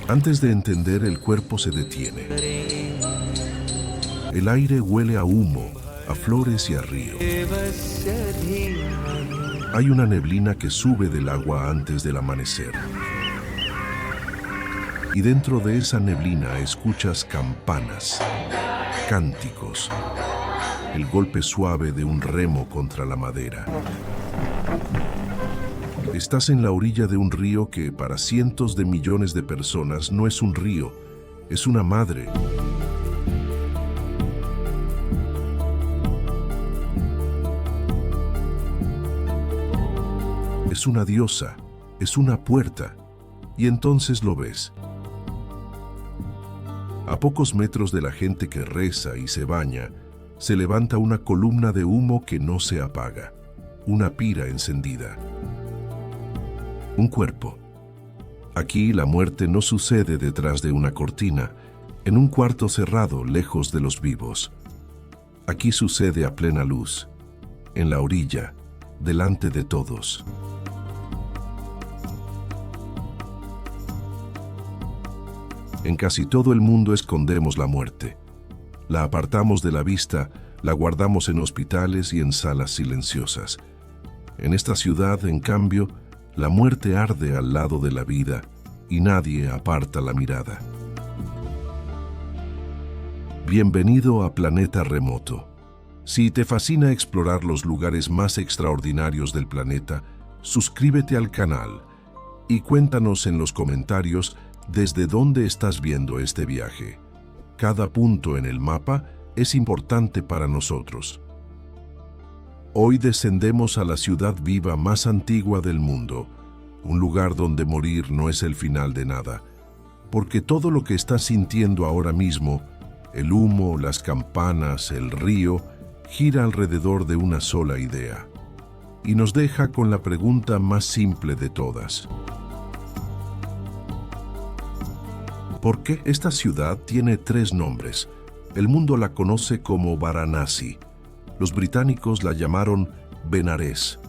Antes de entender, el cuerpo se detiene. El aire huele a humo, a flores y a río. Hay una neblina que sube del agua antes del amanecer. Y dentro de esa neblina escuchas campanas, cánticos, el golpe suave de un remo contra la madera. Estás en la orilla de un río que para cientos de millones de personas no es un río, es una madre. Es una diosa, es una puerta, y entonces lo ves. A pocos metros de la gente que reza y se baña, se levanta una columna de humo que no se apaga, una pira encendida. Un cuerpo. Aquí la muerte no sucede detrás de una cortina, en un cuarto cerrado lejos de los vivos. Aquí sucede a plena luz, en la orilla, delante de todos. En casi todo el mundo escondemos la muerte. La apartamos de la vista, la guardamos en hospitales y en salas silenciosas. En esta ciudad, en cambio, la muerte arde al lado de la vida y nadie aparta la mirada. Bienvenido a Planeta Remoto. Si te fascina explorar los lugares más extraordinarios del planeta, suscríbete al canal y cuéntanos en los comentarios desde dónde estás viendo este viaje. Cada punto en el mapa es importante para nosotros. Hoy descendemos a la ciudad viva más antigua del mundo, un lugar donde morir no es el final de nada, porque todo lo que estás sintiendo ahora mismo, el humo, las campanas, el río, gira alrededor de una sola idea, y nos deja con la pregunta más simple de todas. ¿Por qué esta ciudad tiene 3 nombres? El mundo la conoce como Varanasi. Los británicos la llamaron Benarés,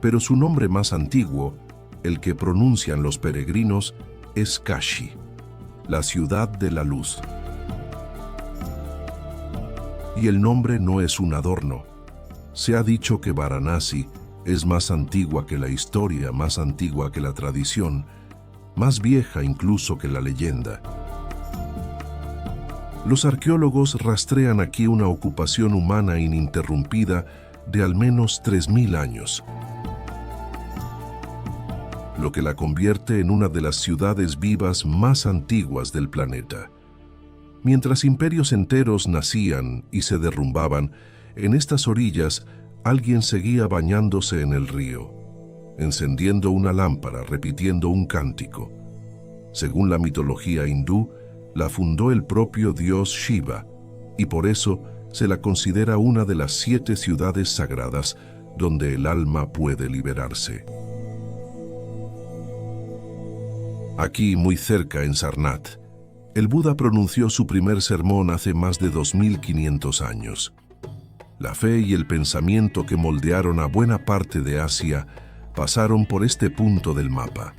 pero su nombre más antiguo, el que pronuncian los peregrinos, es Kashi, la ciudad de la luz. Y el nombre no es un adorno. Se ha dicho que Varanasi es más antigua que la historia, más antigua que la tradición, más vieja incluso que la leyenda. Los arqueólogos rastrean aquí una ocupación humana ininterrumpida de al menos 3000 años, lo que la convierte en una de las ciudades vivas más antiguas del planeta. Mientras imperios enteros nacían y se derrumbaban, en estas orillas alguien seguía bañándose en el río, encendiendo una lámpara, repitiendo un cántico. Según la mitología hindú, la fundó el propio dios Shiva, y por eso se la considera una de las 7 ciudades sagradas donde el alma puede liberarse. Aquí, muy cerca, en Sarnath, el Buda pronunció su primer sermón hace más de 2500 años. La fe y el pensamiento que moldearon a buena parte de Asia pasaron por este punto del mapa.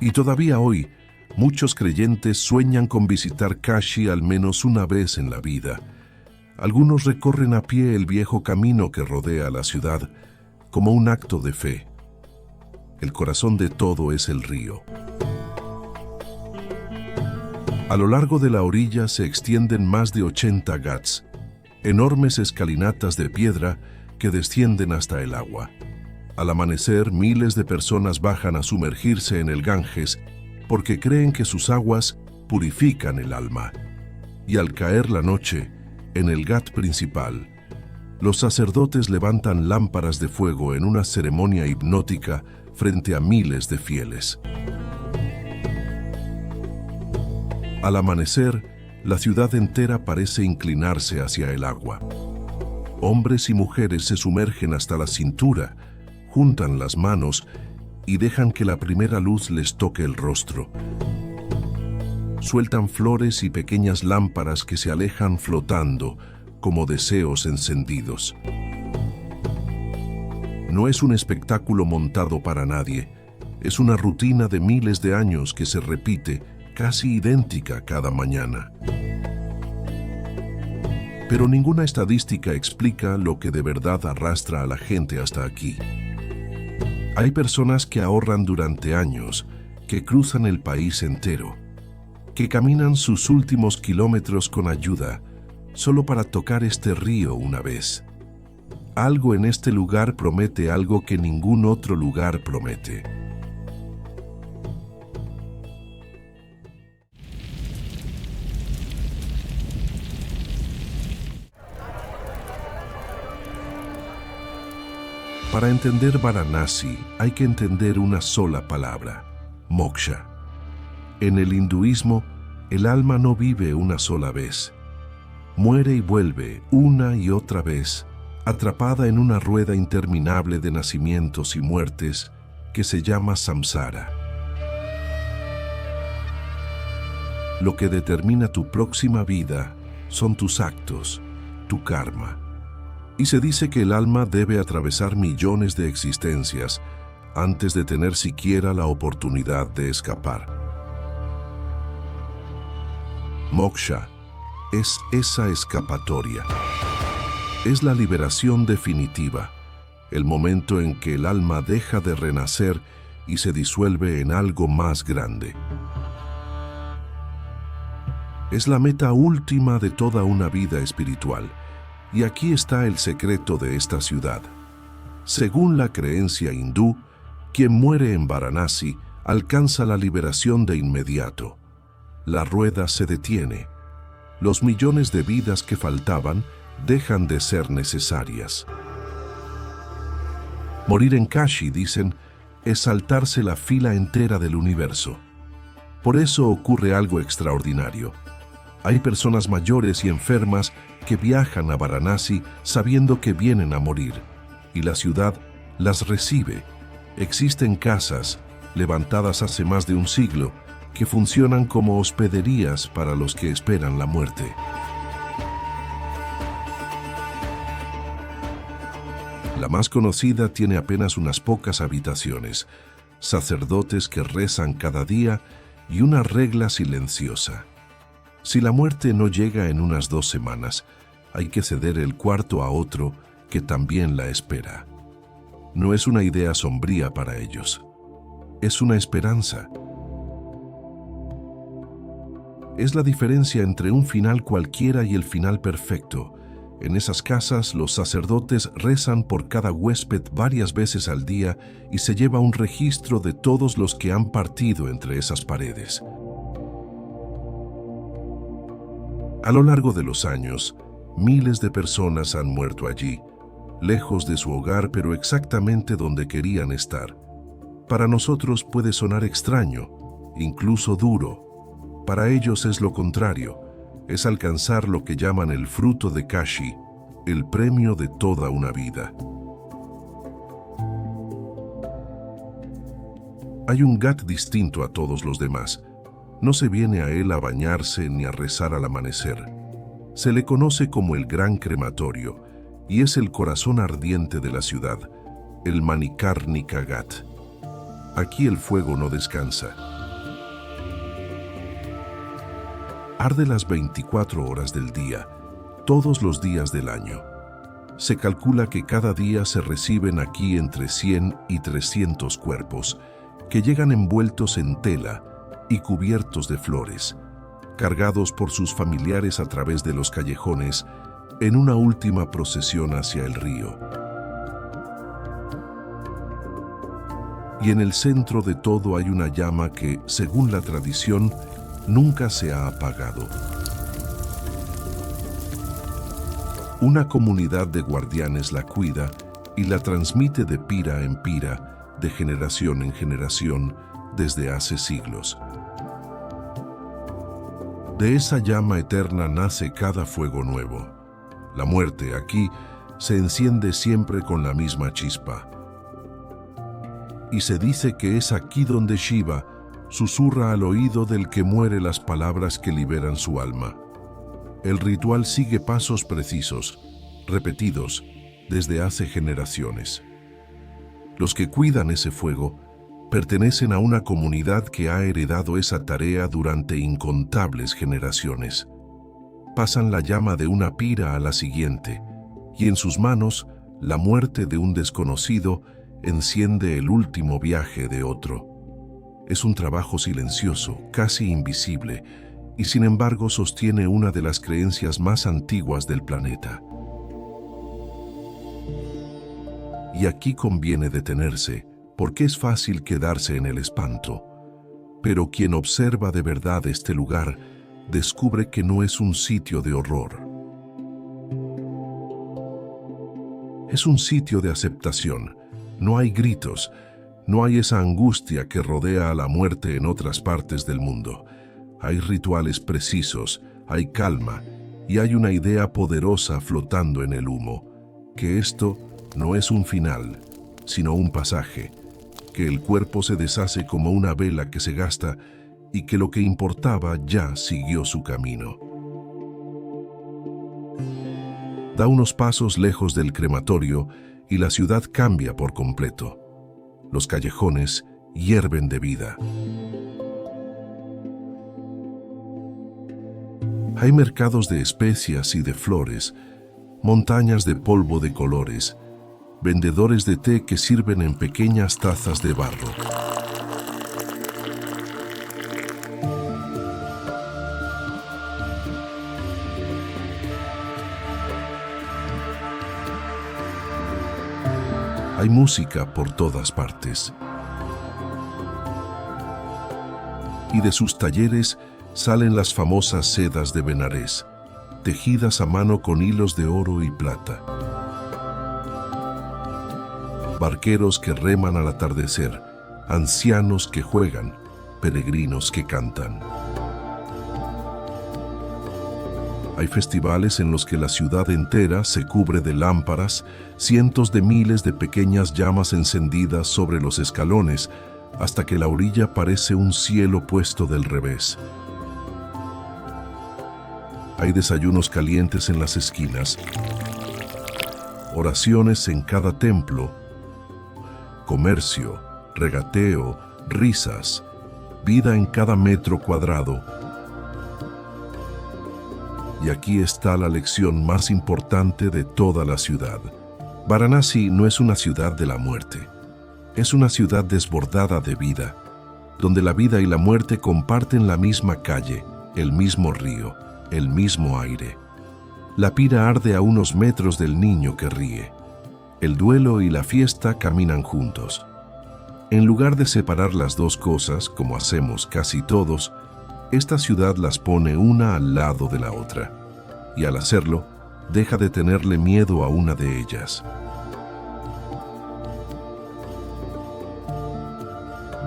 Y todavía hoy, muchos creyentes sueñan con visitar Kashi al menos una vez en la vida. Algunos recorren a pie el viejo camino que rodea la ciudad como un acto de fe. El corazón de todo es el río. A lo largo de la orilla se extienden más de 80 ghats, enormes escalinatas de piedra que descienden hasta el agua. Al amanecer, miles de personas bajan a sumergirse en el Ganges porque creen que sus aguas purifican el alma. Y al caer la noche, en el ghat principal, los sacerdotes levantan lámparas de fuego en una ceremonia hipnótica frente a miles de fieles. Al amanecer, la ciudad entera parece inclinarse hacia el agua. Hombres y mujeres se sumergen hasta la cintura, juntan las manos y dejan que la primera luz les toque el rostro. Sueltan flores y pequeñas lámparas que se alejan flotando como deseos encendidos. No es un espectáculo montado para nadie. Es una rutina de miles de años que se repite, casi idéntica cada mañana. Pero ninguna estadística explica lo que de verdad arrastra a la gente hasta aquí. Hay personas que ahorran durante años, que cruzan el país entero, que caminan sus últimos kilómetros con ayuda, solo para tocar este río una vez. Algo en este lugar promete algo que ningún otro lugar promete. Para entender Varanasi hay que entender una sola palabra: moksha. En el hinduismo, el alma no vive una sola vez. Muere y vuelve una y otra vez, atrapada en una rueda interminable de nacimientos y muertes que se llama samsara. Lo que determina tu próxima vida son tus actos, tu karma. Y se dice que el alma debe atravesar millones de existencias antes de tener siquiera la oportunidad de escapar. Moksha es esa escapatoria. Es la liberación definitiva, el momento en que el alma deja de renacer y se disuelve en algo más grande. Es la meta última de toda una vida espiritual. Y aquí está el secreto de esta ciudad. Según la creencia hindú, quien muere en Varanasi alcanza la liberación de inmediato. La rueda se detiene. Los millones de vidas que faltaban dejan de ser necesarias. Morir en Kashi, dicen, es saltarse la fila entera del universo. Por eso ocurre algo extraordinario. Hay personas mayores y enfermas que viajan a Varanasi sabiendo que vienen a morir, y la ciudad las recibe. Existen casas, levantadas hace más de un siglo, que funcionan como hospederías para los que esperan la muerte. La más conocida tiene apenas unas pocas habitaciones, sacerdotes que rezan cada día y una regla silenciosa. Si la muerte no llega en unas 2 semanas, hay que ceder el cuarto a otro que también la espera. No es una idea sombría para ellos. Es una esperanza. Es la diferencia entre un final cualquiera y el final perfecto. En esas casas, los sacerdotes rezan por cada huésped varias veces al día y se lleva un registro de todos los que han partido entre esas paredes. A lo largo de los años, miles de personas han muerto allí, lejos de su hogar, pero exactamente donde querían estar. Para nosotros puede sonar extraño, incluso duro. Para ellos es lo contrario, es alcanzar lo que llaman el fruto de Kashi, el premio de toda una vida. Hay un Ghat distinto a todos los demás. No se viene a él a bañarse ni a rezar al amanecer. Se le conoce como el Gran Crematorio y es el corazón ardiente de la ciudad, el Manikarnika Ghat. Aquí el fuego no descansa. Arde las 24 horas del día, todos los días del año. Se calcula que cada día se reciben aquí entre 100 y 300 cuerpos, que llegan envueltos en tela y cubiertos de flores, cargados por sus familiares a través de los callejones, en una última procesión hacia el río. Y en el centro de todo hay una llama que, según la tradición, nunca se ha apagado. Una comunidad de guardianes la cuida y la transmite de pira en pira, de generación en generación, desde hace siglos. De esa llama eterna nace cada fuego nuevo. La muerte aquí se enciende siempre con la misma chispa. Y se dice que es aquí donde Shiva susurra al oído del que muere las palabras que liberan su alma. El ritual sigue pasos precisos, repetidos desde hace generaciones. Los que cuidan ese fuego pertenecen a una comunidad que ha heredado esa tarea durante incontables generaciones. Pasan la llama de una pira a la siguiente, y en sus manos la muerte de un desconocido enciende el último viaje de otro. Es un trabajo silencioso, casi invisible, y sin embargo sostiene una de las creencias más antiguas del planeta. Y aquí conviene detenerse, porque es fácil quedarse en el espanto. Pero quien observa de verdad este lugar, descubre que no es un sitio de horror. Es un sitio de aceptación. No hay gritos, no hay esa angustia que rodea a la muerte en otras partes del mundo. Hay rituales precisos, hay calma y hay una idea poderosa flotando en el humo, que esto no es un final, sino un pasaje, que el cuerpo se deshace como una vela que se gasta y que lo que importaba ya siguió su camino. Da unos pasos lejos del crematorio y la ciudad cambia por completo. Los callejones hierven de vida. Hay mercados de especias y de flores, montañas de polvo de colores, vendedores de té que sirven en pequeñas tazas de barro. Hay música por todas partes. Y de sus talleres salen las famosas sedas de Benarés, tejidas a mano con hilos de oro y plata. Barqueros que reman al atardecer, ancianos que juegan, peregrinos que cantan. Hay festivales en los que la ciudad entera se cubre de lámparas, cientos de miles de pequeñas llamas encendidas sobre los escalones, hasta que la orilla parece un cielo puesto del revés. Hay desayunos calientes en las esquinas, oraciones en cada templo, comercio, regateo, risas, vida en cada metro cuadrado. Y aquí está la lección más importante de toda la ciudad. Varanasi no es una ciudad de la muerte. Es una ciudad desbordada de vida, donde la vida y la muerte comparten la misma calle, el mismo río, el mismo aire. La pira arde a unos metros del niño que ríe. El duelo y la fiesta caminan juntos. En lugar de separar las dos cosas, como hacemos casi todos, esta ciudad las pone una al lado de la otra, y al hacerlo, deja de tenerle miedo a una de ellas.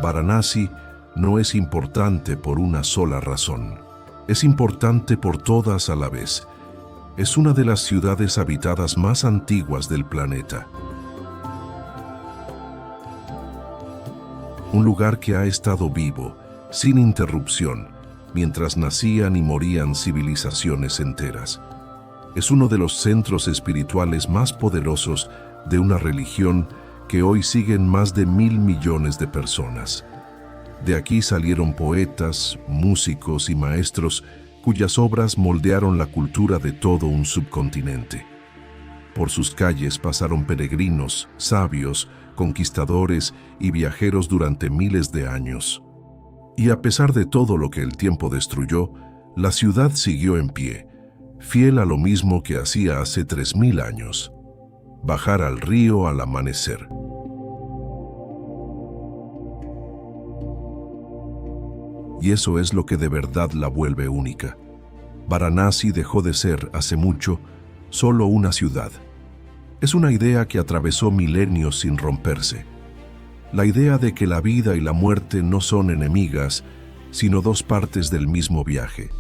Varanasi no es importante por una sola razón. Es importante por todas a la vez. Es una de las ciudades habitadas más antiguas del planeta. Un lugar que ha estado vivo, sin interrupción, mientras nacían y morían civilizaciones enteras. Es uno de los centros espirituales más poderosos de una religión que hoy siguen más de 1.000 millones de personas. De aquí salieron poetas, músicos y maestros cuyas obras moldearon la cultura de todo un subcontinente. Por sus calles pasaron peregrinos, sabios, conquistadores y viajeros durante miles de años. Y a pesar de todo lo que el tiempo destruyó, la ciudad siguió en pie, fiel a lo mismo que hacía hace 3.000 años: bajar al río al amanecer. Y eso es lo que de verdad la vuelve única. Varanasi dejó de ser, hace mucho, solo una ciudad. Es una idea que atravesó milenios sin romperse. La idea de que la vida y la muerte no son enemigas, sino dos partes del mismo viaje.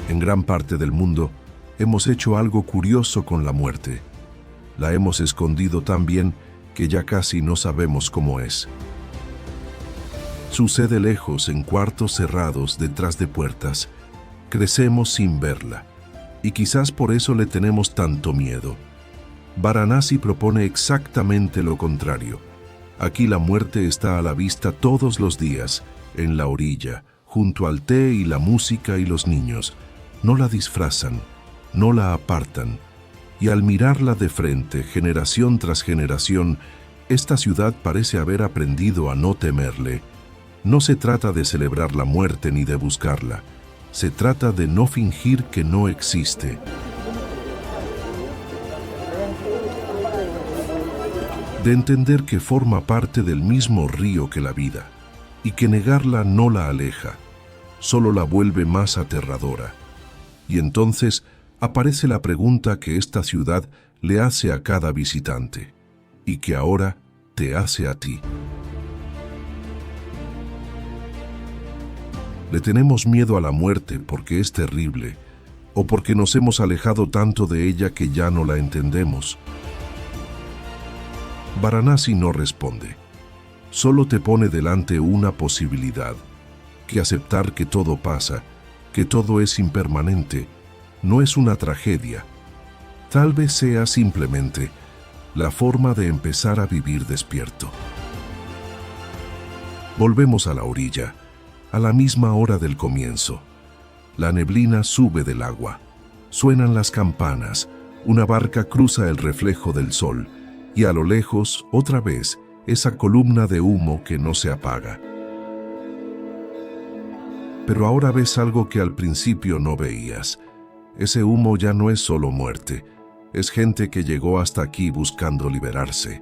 En gran parte del mundo, hemos hecho algo curioso con la muerte. La hemos escondido tan bien que ya casi no sabemos cómo es. Sucede lejos, en cuartos cerrados, detrás de puertas. Crecemos sin verla. Y quizás por eso le tenemos tanto miedo. Varanasi propone exactamente lo contrario. Aquí la muerte está a la vista todos los días, en la orilla, junto al té y la música y los niños. No la disfrazan, no la apartan. Y al mirarla de frente, generación tras generación, esta ciudad parece haber aprendido a no temerle. No se trata de celebrar la muerte ni de buscarla. Se trata de no fingir que no existe. De entender que forma parte del mismo río que la vida, y que negarla no la aleja, solo la vuelve más aterradora. Y entonces aparece la pregunta que esta ciudad le hace a cada visitante, y que ahora te hace a ti. ¿Le tenemos miedo a la muerte porque es terrible, o porque nos hemos alejado tanto de ella que ya no la entendemos? Varanasi no responde. Solo te pone delante una posibilidad, que aceptar que todo pasa, que todo es impermanente, no es una tragedia. Tal vez sea simplemente la forma de empezar a vivir despierto. Volvemos a la orilla, a la misma hora del comienzo. La neblina sube del agua. Suenan las campanas, una barca cruza el reflejo del sol, y a lo lejos, otra vez, esa columna de humo que no se apaga. Pero ahora ves algo que al principio no veías. Ese humo ya no es solo muerte, es gente que llegó hasta aquí buscando liberarse.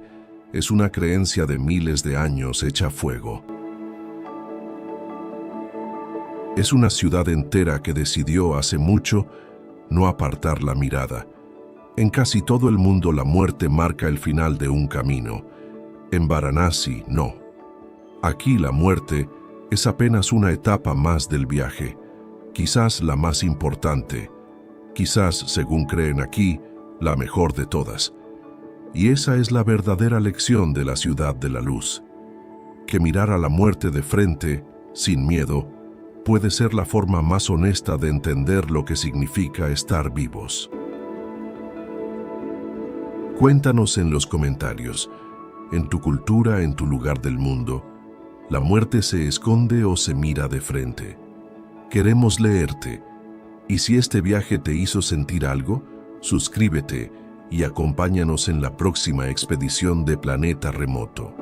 Es una creencia de miles de años hecha fuego. Es una ciudad entera que decidió hace mucho no apartar la mirada. En casi todo el mundo la muerte marca el final de un camino. En Varanasi, no. Aquí la muerte es apenas una etapa más del viaje, quizás la más importante, quizás, según creen aquí, la mejor de todas. Y esa es la verdadera lección de la ciudad de la luz. Que mirar a la muerte de frente, sin miedo, puede ser la forma más honesta de entender lo que significa estar vivos. Cuéntanos en los comentarios, en tu cultura, en tu lugar del mundo, ¿la muerte se esconde o se mira de frente? Queremos leerte, y si este viaje te hizo sentir algo, suscríbete y acompáñanos en la próxima expedición de Planeta Remoto.